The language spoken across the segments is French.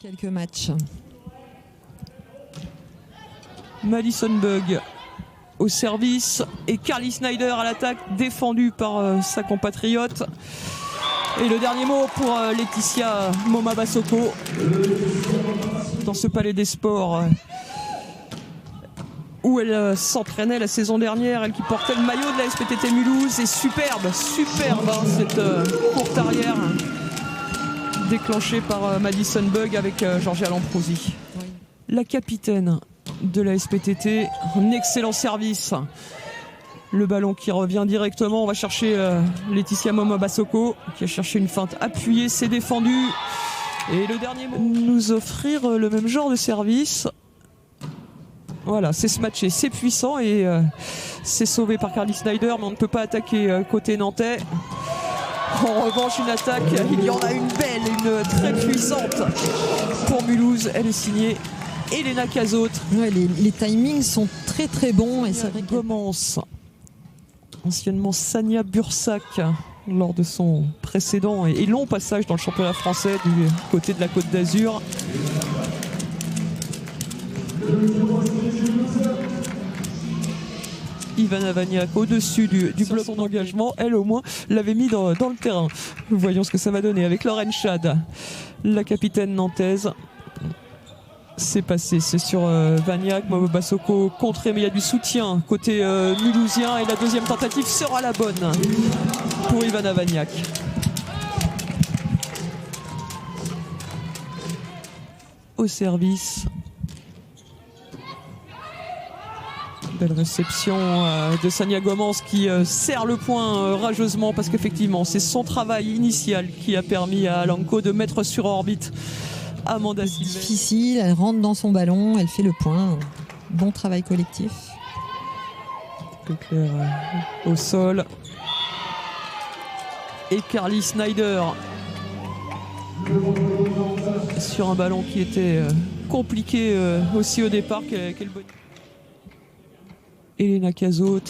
quelques matchs. Madison Bug au service et Carly Snyder à l'attaque, défendue par sa compatriote. Et le dernier mot pour Laetitia Moma-Bassoko dans ce palais des sports où elle s'entraînait la saison dernière, elle qui portait le maillot de la SPTT Mulhouse. Et superbe hein, cette courte arrière déclenchée par Madison Bug avec Georgia Lamprosi. Oui. La capitaine de la SPTT, un excellent service. Le ballon qui revient directement, on va chercher Laetitia Moma-Bassoko qui a cherché une feinte appuyée, c'est défendu. Et le dernier mot, nous offrir le même genre de service. Voilà, c'est se matcher, c'est puissant et c'est sauvé par Carly Snyder, mais on ne peut pas attaquer côté nantais. En revanche, une attaque, il y en a une belle, une très puissante pour Mulhouse. Elle est signée Elena Cazot. Ouais, les timings sont très très bons. Et ça commence anciennement Sania Bursac lors de son précédent et long passage dans le championnat français du côté de la Côte d'Azur. Ivana Vaniak au-dessus du bloc d'engagement, elle au moins l'avait mis dans le terrain. Voyons ce que ça va donner avec Lorraine Chad, la capitaine nantaise. C'est passé, c'est sur Vaniak, Moma-Bassoko contré, mais il y a du soutien côté mulhousien et la deuxième tentative sera la bonne pour Ivana Vaniak. Au service. Belle réception de Sania Gomans qui serre le point rageusement parce qu'effectivement c'est son travail initial qui a permis à Alanko de mettre sur orbite Amanda Silves. Difficile, elle rentre dans son ballon, elle fait le point. Bon travail collectif. Claire au sol. Et Carly Snyder sur un ballon qui était compliqué aussi au départ. Quel bon... Elena Cazot,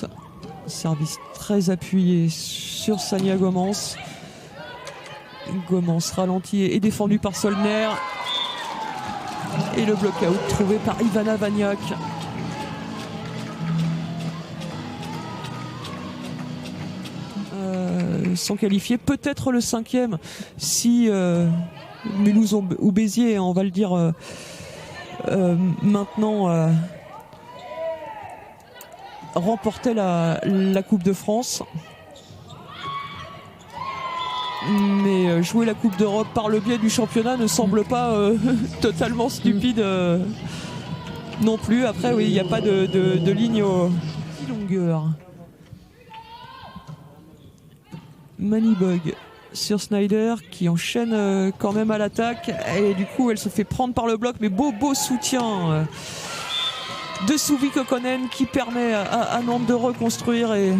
service très appuyé sur Sania Gomans. Gomans ralenti et défendu par Solner. Et le block-out trouvé par Ivana Vaniak. Sont qualifiés, peut-être le 5e si Mulhouse ou Béziers, on va le dire maintenant, remportait la Coupe de France. Mais jouer la Coupe d'Europe par le biais du championnat ne semble pas totalement stupide non plus. Après, oui, il n'y a pas de ligne aux longueurs. Manibug sur Snyder qui enchaîne quand même à l'attaque. Et du coup, elle se fait prendre par le bloc. Mais beau soutien de Suvi Kokkonen qui permet à Nantes de reconstruire et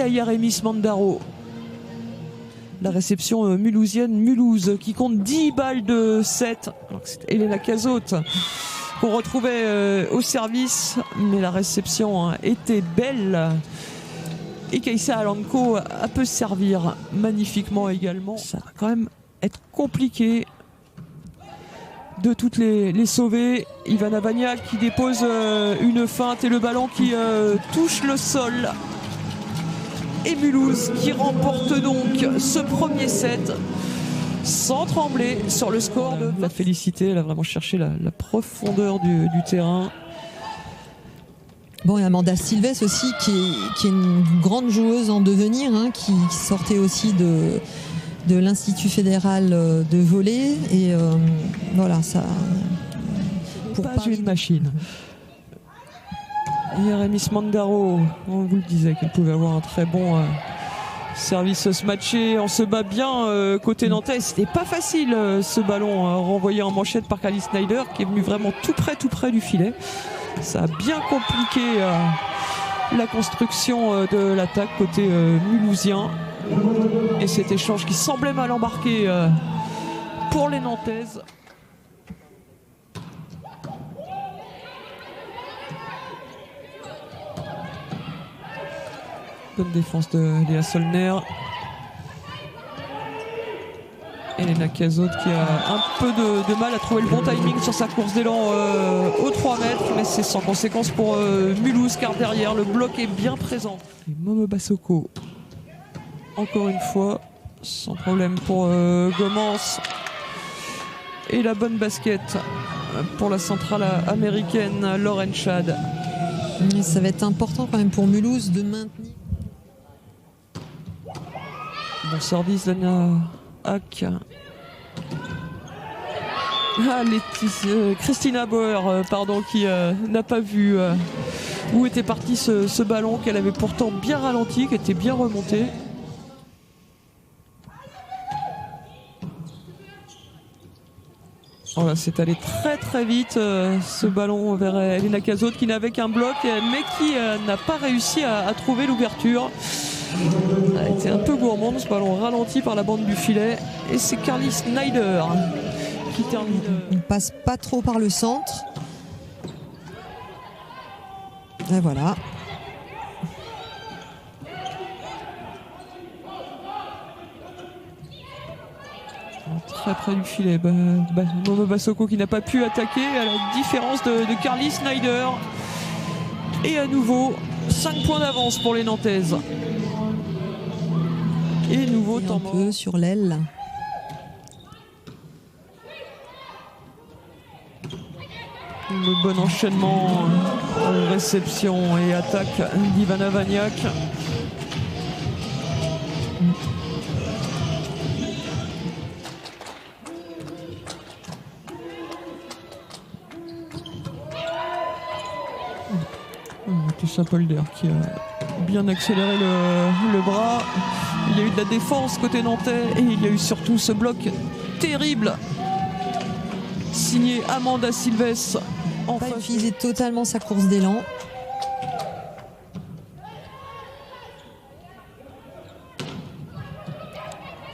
à Yaremis Mandaro. La réception mulhousienne, Mulhouse qui compte 10 balles de 7. C'est Elena Cazot qu'on retrouvait au service, mais la réception était belle. Et Kaïssa Alanko a pu servir magnifiquement également. Ça va quand même être compliqué de toutes les sauver. Ivana Vaniak qui dépose une feinte et le ballon qui touche le sol. Et Mulhouse qui remporte donc ce premier set sans trembler sur le score de la félicité. Elle a vraiment cherché la profondeur du terrain. Bon, et Amanda Silves aussi qui est une grande joueuse en devenir, hein, qui sortait aussi de l'Institut fédéral de volley et voilà, ça pour pas une machine. Yaremis Mandaro, on vous le disait qu'elle pouvait avoir un très bon service se matcher. On se bat bien côté nantais. C'était pas facile ce ballon renvoyé en manchette par Carly Snyder qui est venu vraiment tout près du filet. Ça a bien compliqué la construction de l'attaque côté mulhousien. Et cet échange qui semblait mal embarqué pour les Nantaises. Bonne défense de Léa Solner. Et Elena Cazot qui a un peu de mal à trouver le bon timing sur sa course d'élan aux 3 mètres, mais c'est sans conséquence pour Mulhouse car derrière le bloc est bien présent. Et Momo Bassoko, encore une fois, sans problème pour Gomans. Et la bonne basket pour la centrale américaine Lauren Chad. Ça va être important quand même pour Mulhouse de maintenir. Bon service d'Anna Hack. Christina Bauer, pardon, qui n'a pas vu où était parti ce ballon qu'elle avait pourtant bien ralenti, qui était bien remonté. Voilà, c'est allé très très vite ce ballon vers Elena Cazot qui n'avait qu'un bloc mais qui n'a pas réussi à trouver l'ouverture. Elle a été un peu gourmande ce ballon ralenti par la bande du filet et c'est Carly Snyder qui termine. On passe pas trop par le centre. Et voilà. Très près du filet. Momo Bassoko qui n'a pas pu attaquer à la différence de Carly Snyder. Et à nouveau 5 points d'avance pour les Nantaises. Et nouveau temps un peu sur l'aile. Le bon enchaînement, réception et attaque d'Ivana Vaniak. Tessa Polder qui a bien accéléré le bras. Il y a eu de la défense côté nantais et il y a eu surtout ce bloc terrible signé Amanda Silves. On va utiliser totalement sa course d'élan.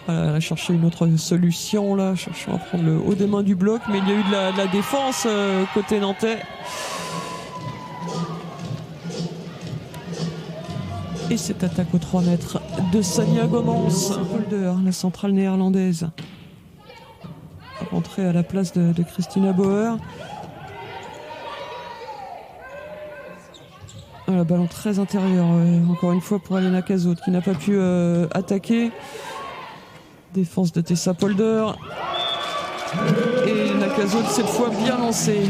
Voilà, elle a cherché une autre solution là, cherchant à prendre le haut des mains du bloc, mais il y a eu de la défense côté nantais. Et cette attaque aux 3 mètres de Sania Gomans, Polder, la centrale néerlandaise, rentrée à la place de Christina Bauer. Voilà, ballon très intérieur, encore une fois pour Elena Cazot qui n'a pas pu attaquer. Défense de Tessa Polder. Et Elena Cazot cette fois bien lancée.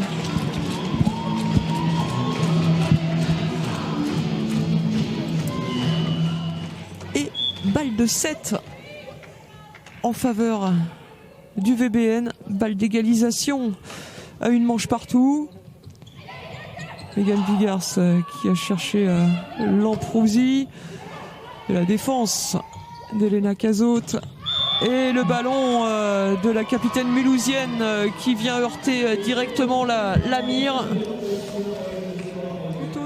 Balle de 7 en faveur du VBN. Balle d'égalisation à une manche partout. Megan Vigars qui a cherché Lamprousi. Et la défense d'Elena Cazot. Et le ballon de la capitaine mulhousienne qui vient heurter directement la mire.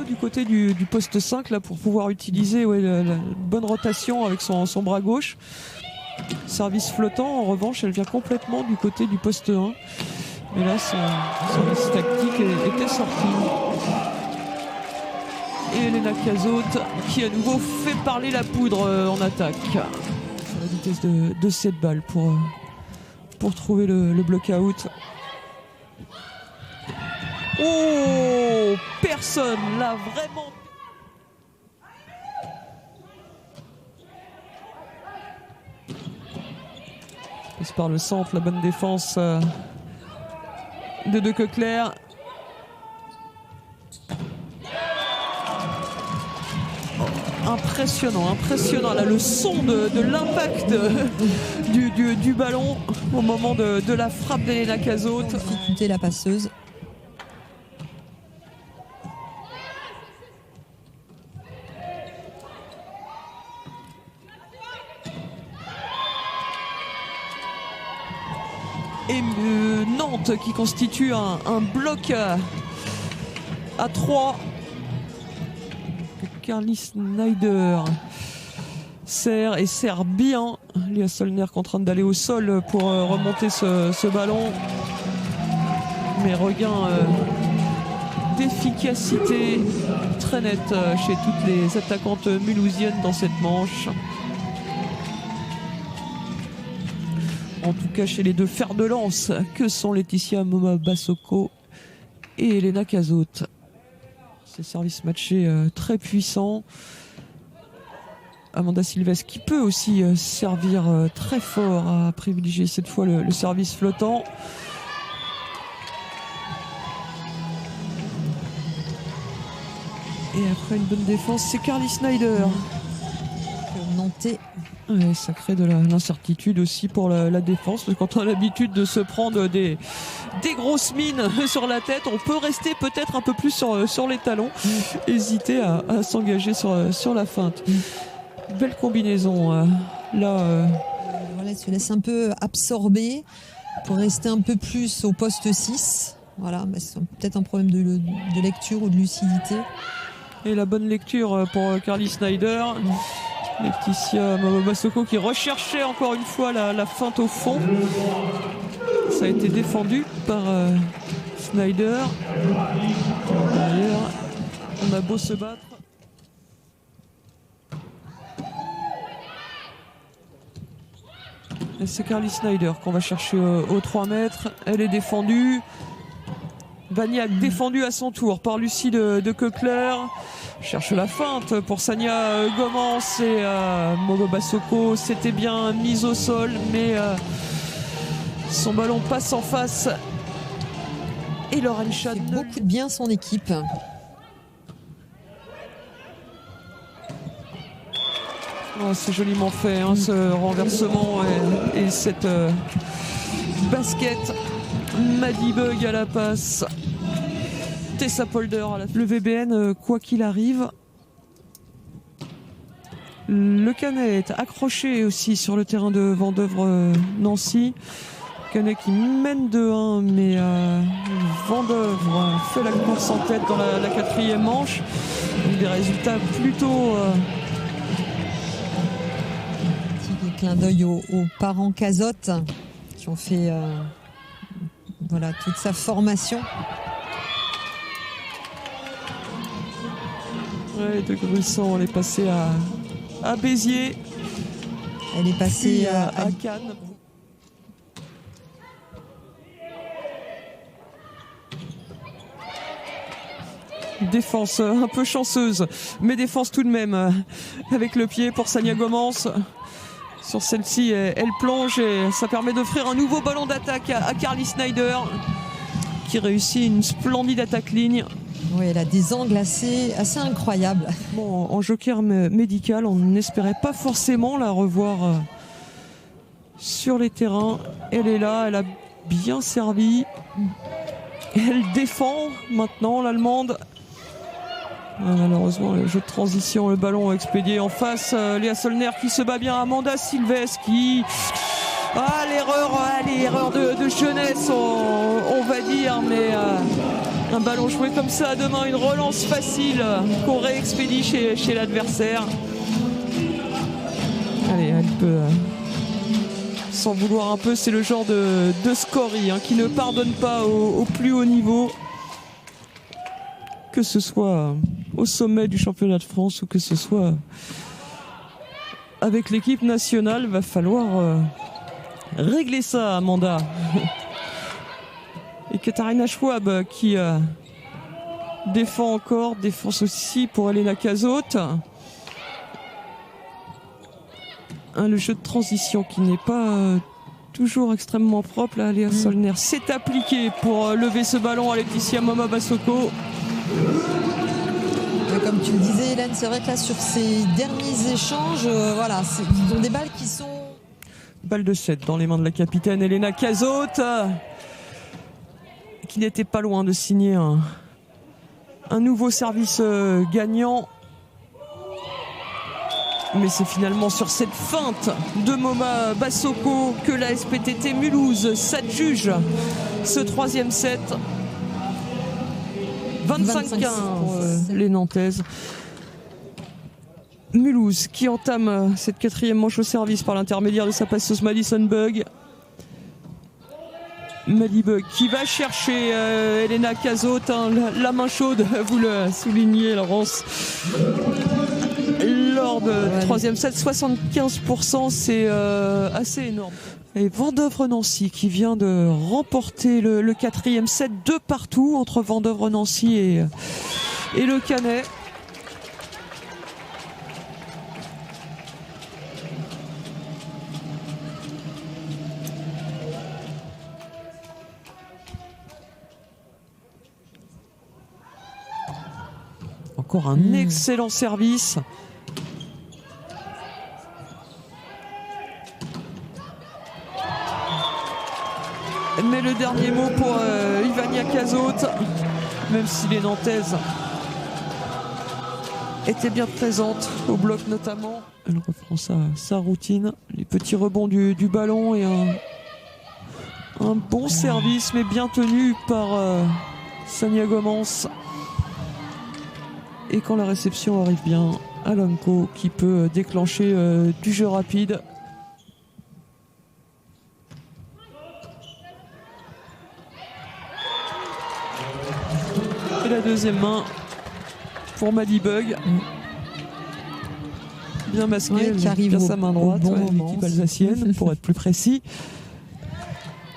Du côté du poste 5 là, pour pouvoir utiliser la bonne rotation avec son bras gauche. Service flottant, en revanche, elle vient complètement du côté du poste 1. Mais là, son service tactique était sorti. Et Elena Cazot qui à nouveau fait parler la poudre en attaque. Sur la vitesse de 7 balles pour trouver le block-out. Oh, personne l'a vraiment. Passe par le centre, la bonne défense de Coqueler. Impressionnant là, le son de l'impact du ballon au moment de la frappe d'Elena Cazot. Difficulté la passeuse. Et Nantes qui constitue un bloc à 3. Carly Snyder sert bien. Lia Solner qui est en train d'aller au sol pour remonter ce ballon. Mais regain d'efficacité très net chez toutes les attaquantes mulhousiennes dans cette manche. En tout cas chez les deux fers de lance que sont Laetitia Momo-Bassoko et Elena Cazotte. Ces services matchés très puissants. Amanda Silvestre qui peut aussi servir très fort, à privilégier cette fois le service flottant. Et après une bonne défense, c'est Carly Snyder. Nantais. Ouais, ça crée de l'incertitude aussi pour la défense, parce que quand on a l'habitude de se prendre des grosses mines sur la tête, on peut rester peut-être un peu plus sur les talons, hésiter à s'engager sur la feinte. Belle combinaison là. Voilà, elle se laisse un peu absorber pour rester un peu plus au poste 6. Voilà, c'est peut-être un problème de lecture ou de lucidité. Et la bonne lecture pour Carly Snyder. Laetitia Momo-Bassoko qui recherchait encore une fois la feinte au fond. Ça a été défendu par Snyder. D'ailleurs, on a beau se battre. Et c'est Carly Snyder qu'on va chercher aux 3 mètres. Elle est défendue. Vaniak défendue à son tour par Lucie de Keukler. Cherche la feinte pour Sania Gomans et Momo-Bassoko. C'était bien mise au sol, mais son ballon passe en face. Et Lauren Chad fait beaucoup de bien son équipe. Oh, c'est joliment fait, hein, ce renversement et cette basket. Maddie Bug à la passe. Tessa Polder à la... Le VBN, quoi qu'il arrive. Le Canet est accroché aussi sur le terrain de Vendeuvre-Nancy. Canet qui mène 2-1, mais Vendeuvre fait la course en tête dans la 4e manche. Des résultats plutôt... Petit clin d'œil aux parents Cazotte qui ont fait voilà, toute sa formation. Ouais, de Gruissan, elle est passée à Béziers. Elle est passée à Cannes. Défense un peu chanceuse, mais défense tout de même avec le pied pour Sania Gomans. Sur celle-ci, elle plonge et ça permet d'offrir un nouveau ballon d'attaque à Carly Snyder qui réussit une splendide attaque-ligne. Oui, elle a des angles assez incroyables. Bon, en joker médical, on n'espérait pas forcément la revoir sur les terrains. Elle est là, elle a bien servi. Elle défend maintenant, l'Allemande. Malheureusement, le jeu de transition, le ballon expédié en face. Léa Solner qui se bat bien. Amanda Silvestre qui... l'erreur de jeunesse, on va dire, mais un ballon joué comme ça à deux mains, une relance facile qu'on réexpédie chez l'adversaire. Allez, elle peut s'en vouloir un peu, c'est le genre de scorie qui ne pardonne pas au plus haut niveau, que ce soit au sommet du championnat de France ou que ce soit avec l'équipe nationale. Va falloir régler ça, Amanda. Et Katharina Schwab qui défend encore, défense aussi pour Elena Cazotte. Le jeu de transition qui n'est pas toujours extrêmement propre. Là, Léa Solner s'est appliquée pour lever ce ballon à Laetitia Momo-Bassoko. Comme tu le disais, Hélène, c'est vrai que là, sur ces derniers échanges, voilà, ils ont des balles qui sont... Balle de 7 dans les mains de la capitaine Elena Cazotte, qui n'était pas loin de signer un nouveau service gagnant. Mais c'est finalement sur cette feinte de Momo-Bassoko que la SPTT Mulhouse s'adjuge ce 3e set. 25-15 pour les Nantaises. Mulhouse qui entame cette 4e manche au service par l'intermédiaire de sa passeuse Madison Bug. Maddie Bug qui va chercher Elena Cazotte, la main chaude, vous le soulignez, Laurence. Lors de 3e set, 75%, c'est assez énorme. Et Vendeuvre-Nancy qui vient de remporter le 4e set, 2-2 entre Vendeuvre-Nancy et le Canet. Encore un excellent service. Mais le dernier mot pour Ivania Cazotte, même si les Nantaises étaient bien présentes au bloc notamment. Elle reprend sa routine, les petits rebonds du ballon et un bon service mais bien tenu par Sonia Gomans. Et quand la réception arrive bien, Alanko qui peut déclencher du jeu rapide. Et la deuxième main pour Maddy Bug. Bien masquée, qui arrive bien sa main droite, l'équipe alsacienne pour être plus précis.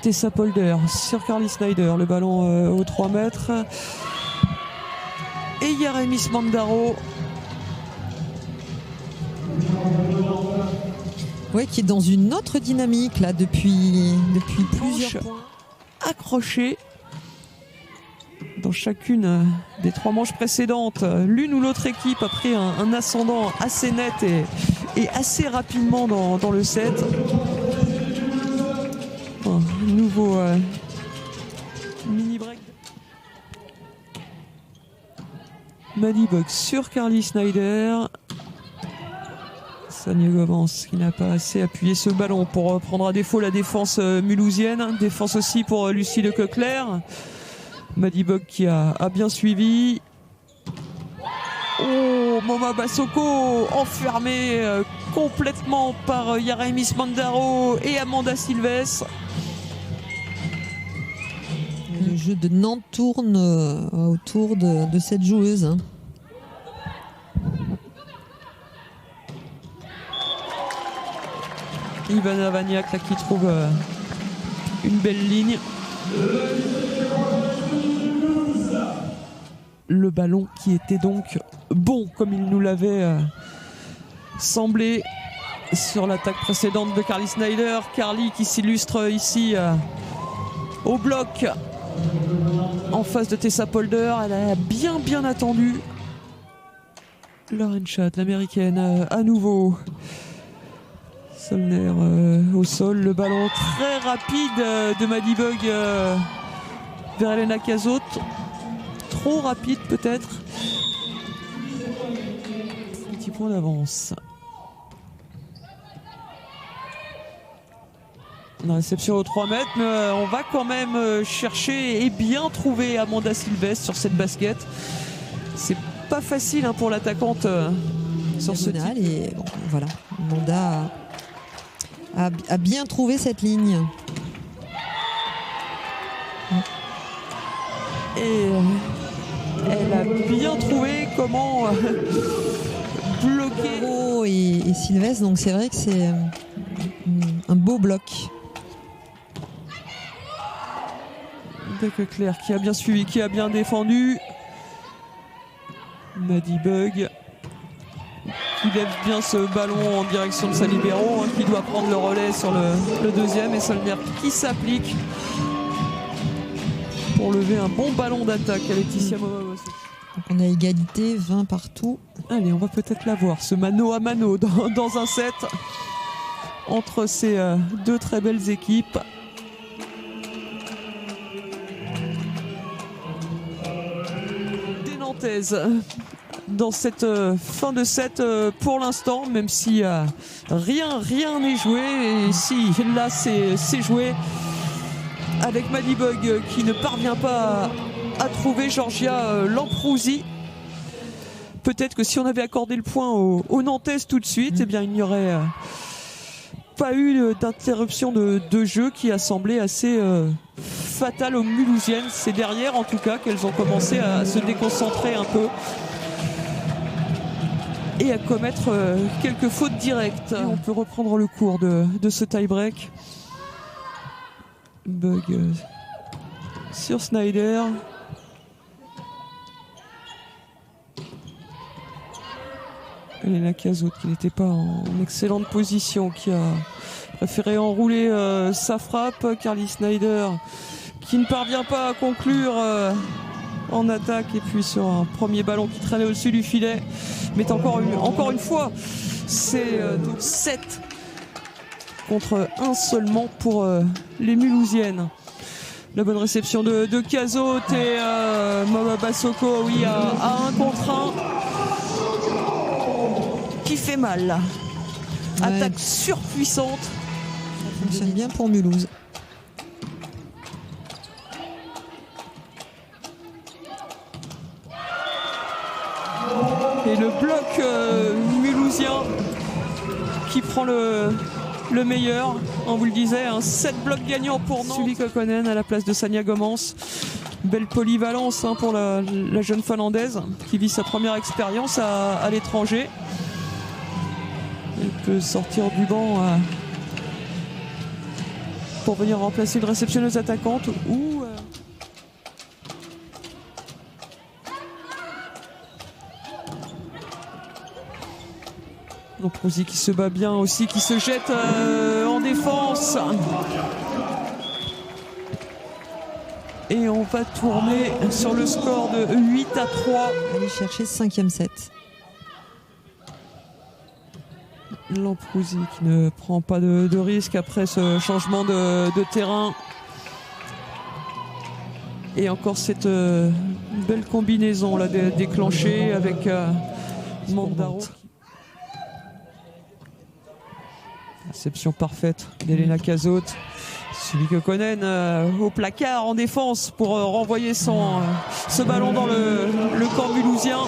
Tessa Polder sur Carly Snyder, le ballon aux 3 mètres. Et Yaremi Smandaro. Oui, qui est dans une autre dynamique là depuis plusieurs points. Accroché dans chacune des 3 manches précédentes. L'une ou l'autre équipe a pris un ascendant assez net et assez rapidement dans le set. Un nouveau mini break. Maddy Bug sur Carly Snyder. Sonia Gomans qui n'a pas assez appuyé ce ballon pour prendre à défaut la défense mulhousienne. Défense aussi pour Lucie Leclerc. Maddy Bug qui a bien suivi. Oh, Moma Bassoko enfermé complètement par Yaremi Smandaro et Amanda Silves. Le jeu de Nantes tourne autour de cette joueuse. Hein. Ivana Vaniak là, qui trouve une belle ligne. Le ballon qui était donc bon comme il nous l'avait semblé sur l'attaque précédente de Carly Snyder. Carly qui s'illustre ici au bloc en face de Tessa Polder. Elle a bien attendu. Lauren Schadt, l'américaine, à nouveau. Solner au sol, le ballon très rapide de Maddy Bug vers Elena Cazotte. Trop rapide peut-être. Petit point d'avance. La réception aux 3 mètres, mais on va quand même chercher et bien trouver Amanda Silves sur cette basket. C'est pas facile pour l'attaquante sur ce type. Et bon, voilà, Amanda a bien trouvé cette ligne. Et elle a bien trouvé comment bloquer. Barreau et Silves, donc c'est vrai que c'est un beau bloc. Leclerc qui a bien suivi, qui a bien défendu. Maddy Bug qui lève bien ce ballon en direction de sa libéro, qui doit prendre le relais sur le deuxième, et Solner qui s'applique pour lever un bon ballon d'attaque à Laetitia Moma. Donc on a égalité, 20 partout. Allez, on va peut-être la voir, ce mano à mano dans un set entre ces deux très belles équipes. Des Nantaises dans cette fin de set pour l'instant, même si rien n'est joué. Et si là c'est joué avec Maddy Bug qui ne parvient pas à trouver Georgia Lamprousi. Peut-être que si on avait accordé le point aux Nantaises tout de suite, eh bien il n'y aurait pas eu d'interruption de jeu qui a semblé assez fatale aux Mulhousiennes. C'est derrière en tout cas qu'elles ont commencé à se déconcentrer un peu et à commettre quelques fautes directes. Et on peut reprendre le cours de ce tie-break. Bug sur Snyder. Elena Cazot qui n'était pas en excellente position, qui a préféré enrouler sa frappe. Carly Snyder qui ne parvient pas à conclure en attaque, et puis sur un premier ballon qui traînait au-dessus du filet. Mais encore une fois, c'est 7 contre 1 seulement pour les Mulhousiennes. La bonne réception de Cazot et Moba Bassoko, oui, à 1 contre 1. Qui fait mal là. Ouais. Attaque surpuissante. Ça fonctionne bien pour Mulhouse. Et le bloc mulhousien qui prend le meilleur. On vous le disait, 7 blocs gagnants pour Nantes. Sully Kokkonen à la place de Sania Gomans. Belle polyvalence pour la jeune Finlandaise qui vit sa première expérience à l'étranger. Elle peut sortir du banc pour venir remplacer une réceptionneuse attaquante ou Lamprosi qui se bat bien aussi, qui se jette en défense. Et on va tourner sur le score de 8-3. Aller chercher ce 5e set. Lamprosi qui ne prend pas de risque après ce changement de terrain. Et encore cette belle combinaison là déclenchée avec Mandaro. Réception parfaite d'Elena Cazot. Sully Kokkonen au placard en défense pour renvoyer ce ballon dans le camp mulhousien.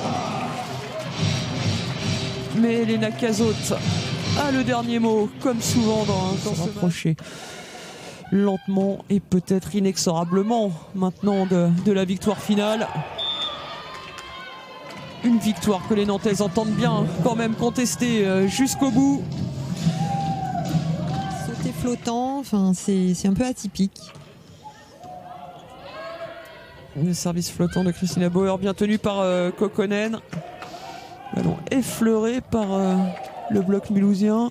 Mais Elena Cazot a le dernier mot, comme souvent dans ce rapprocher lentement et peut-être inexorablement maintenant de la victoire finale. Une victoire que les Nantaises entendent bien quand même contester jusqu'au bout. Sauter flottant, enfin, c'est un peu atypique. Le service flottant de Christina Bauer bien tenu par Kokkonen. Ballon effleuré par le bloc mulhousien.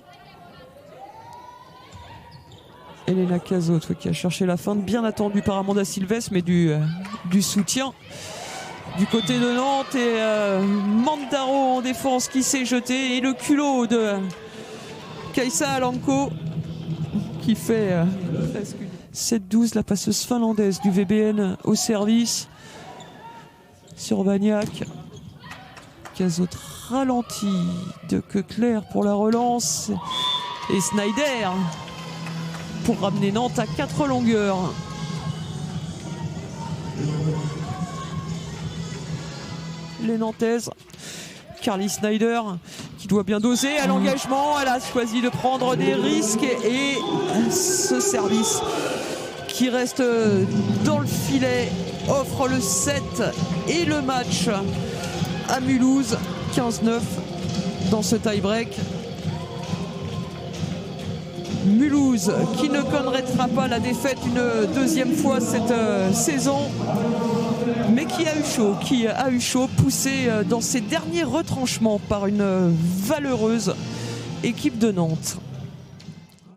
Elena Cazot qui a cherché la feinte, bien attendue par Amanda Silvestre, mais du soutien du côté de Nantes. Et Mandaro en défense qui s'est jeté, et le culot de Kaisa Alanko qui fait 7-12, la passeuse finlandaise du VBN au service sur Vaniak. Cazot ralenti de Keukler pour la relance, et Snyder pour ramener Nantes à 4 longueurs. Les Nantaises, Carly Snyder qui doit bien doser à l'engagement. Elle a choisi de prendre des risques, et ce service qui reste dans le filet offre le 7 et le match à Mulhouse. 15-9 dans ce tie-break. Mulhouse qui ne connaîtra pas la défaite une deuxième fois cette saison, mais qui a eu chaud, poussé dans ses derniers retranchements par une valeureuse équipe de Nantes.